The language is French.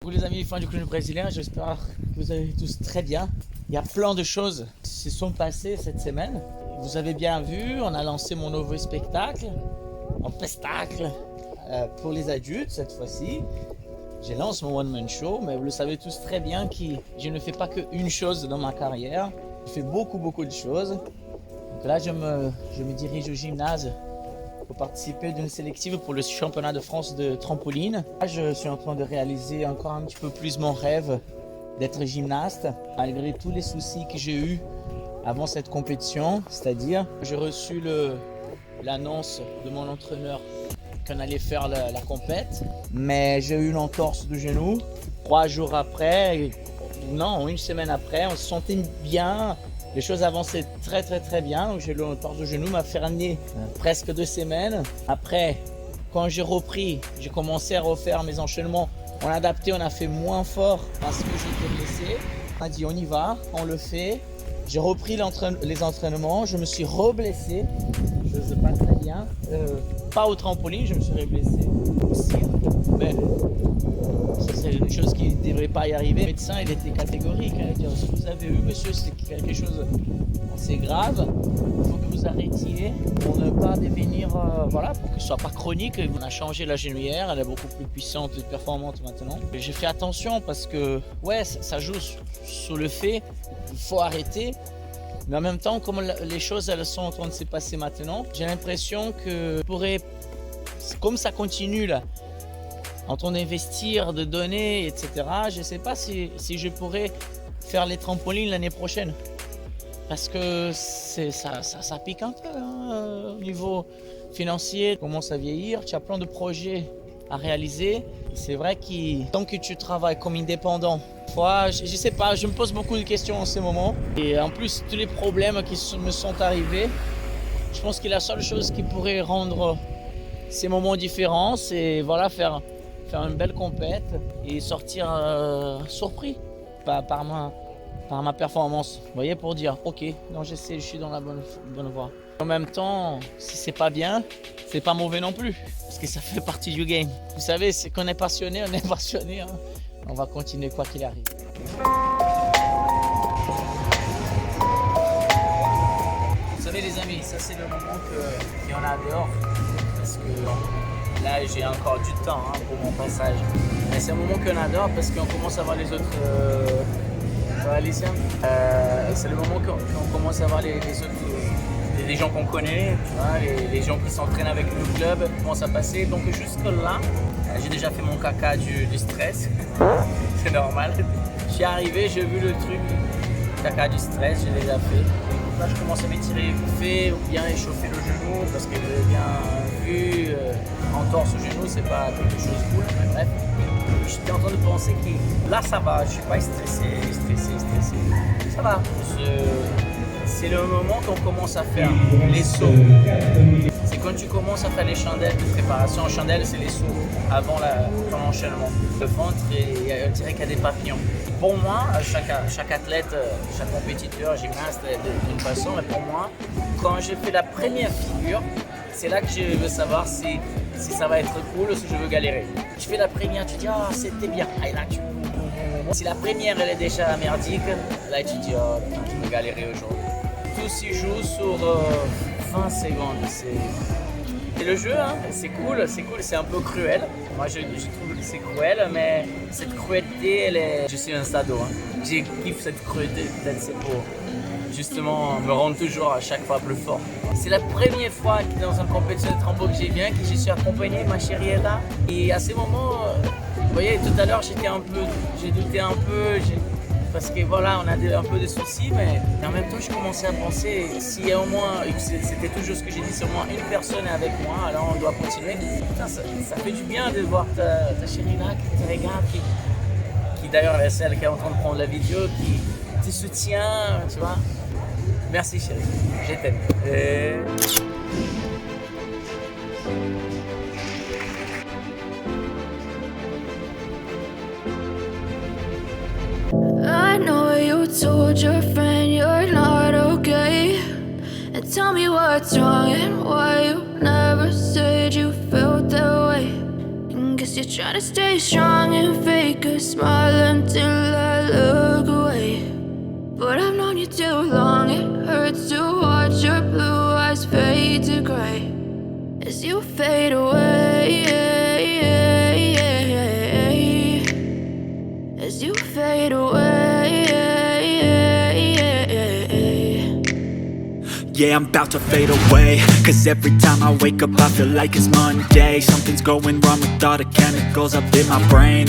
Vous les amis fans du clown brésilien, j'espère que vous allez tous très bien. Il y a plein de choses qui se sont passées cette semaine. Vous avez bien vu, on a lancé mon nouveau spectacle, un pestacle pour les adultes cette fois-ci. J'ai lancé mon one-man show, mais vous le savez tous très bien que je ne fais pas qu'une chose dans ma carrière. Je fais beaucoup de choses. Donc là, je me dirige au gymnase pour participer d'une sélective pour le championnat de France de trampoline. Là, je suis en train de réaliser encore un petit peu plus mon rêve d'être gymnaste, malgré tous les soucis que j'ai eus avant cette compétition. C'est-à-dire, j'ai reçu l'annonce de mon entraîneur qu'on allait faire la compète, mais j'ai eu une entorse de genou. 3 jours après, non, une semaine après, on se sentait bien. Les choses avançaient très bien. Donc j'ai eu l'entorse de genou, m'a fermé presque 2 semaines. Après, quand j'ai repris, j'ai commencé à refaire mes enchaînements. On a adapté, on a fait moins fort parce que j'étais blessé. On a dit on y va, on le fait. J'ai repris les entraînements, je me suis reblessé. Je ne sais pas très bien. Pas au trampoline, je me suis blessé aussi. Mais ça, c'est une chose qui ne devrait pas y arriver. Le médecin, il était catégorique. Il a dit, si vous avez eu, monsieur, c'est quelque chose d'assez grave. Il faut que vous arrêtiez pour ne pas devenir, voilà, pour que ce ne soit pas chronique. On a changé la genouillère, elle est beaucoup plus puissante et performante maintenant. J'ai fait attention parce que, ouais, ça joue sur le fait qu'il faut arrêter. Mais en même temps, comme les choses elles sont en train de se passer maintenant, j'ai l'impression que comme ça continue là, en train d'investir, de donner, etc., je ne sais pas si je pourrais faire les trampolines l'année prochaine. Parce que ça pique un peu hein, au niveau financier. Tu commences à vieillir, tu as plein de projets à réaliser. C'est vrai que tant que tu travailles comme indépendant, je sais pas, je me pose beaucoup de questions en ce moment. Et en plus, tous les problèmes qui me sont arrivés, je pense que la seule chose qui pourrait rendre ces moments différents, c'est voilà, faire une belle compète et sortir surpris par ma performance. Vous voyez, pour dire, ok, non, je suis dans la bonne voie. En même temps, si c'est pas bien, c'est pas mauvais non plus, parce que ça fait partie du game. Vous savez, c'est qu'on est passionné, on est passionné. Hein. On va continuer quoi qu'il arrive. Vous savez les amis, ça c'est le moment qu'il y en a dehors. Parce que là j'ai encore du temps hein, pour mon passage. Mais c'est un moment qu'on adore parce qu'on commence à voir les autres lycéens. C'est le moment qu'on commence à voir les autres. Les gens qu'on connaît, tu vois, les gens qui s'entraînent avec le club commencent à passer. Donc jusque là, j'ai déjà fait mon caca du stress. C'est normal. Je suis arrivé, j'ai vu le truc, caca du stress, j'ai déjà fait. Là, je commence à m'étirer vite fait ou bien échauffer le genou parce que j'ai bien vu, entorse au genou, c'est pas quelque chose de cool, mais bref. J'étais en train de penser que là, ça va, je suis pas stressé. Ça va. C'est le moment qu'on commence à faire les sauts. C'est quand tu commences à faire les chandelles de préparation. Chandelle, c'est les sauts avant ton enchaînement. Le ventre, on dirait qu'il y a des papillons. Pour moi, chaque athlète, chaque compétiteur, gymnaste d'une façon, mais pour moi, quand j'ai fait la première figure, c'est là que je veux savoir si ça va être cool ou si je veux galérer. Je fais la première, tu dis, ah, c'était bien. Et là, si la première, elle est déjà merdique, là, tu dis, oh, putain, je vais galérer aujourd'hui. Tout s'y joue sur 20 secondes. C'est le jeu, hein. C'est cool, c'est un peu cruel. Moi, je trouve que c'est cruel, mais cette cruauté, je suis un sado. Hein. J'ai kiffé cette cruauté, peut-être c'est pour justement me rendre toujours à chaque fois plus fort. C'est la première fois que dans une compétition de trampo que j'ai bien, que je suis accompagné, ma chérie est là. Et à ce moment, vous voyez, tout à l'heure, j'ai douté un peu. Parce que voilà, on a un peu de soucis, mais en même temps, je commençais à penser, s'il y a au moins, c'était toujours ce que j'ai dit, si au moins une personne est avec moi, alors on doit continuer. Putain, ça fait du bien de voir ta chérie là, qui te regarde, qui d'ailleurs est celle qui est en train de prendre la vidéo, qui te soutient, tu vois. Merci chérie, je t'aime. I know you told your friend you're not okay. And tell me what's wrong and why you never said you felt that way. And guess Guess you're trying to stay strong and fake a smile until I look away. But I've known you too long, it hurts to watch your blue eyes fade to gray as you fade away, as you fade away. Yeah, I'm about to fade away, cause every time I wake up I feel like it's Monday. Something's going wrong with all the chemicals up in my brain.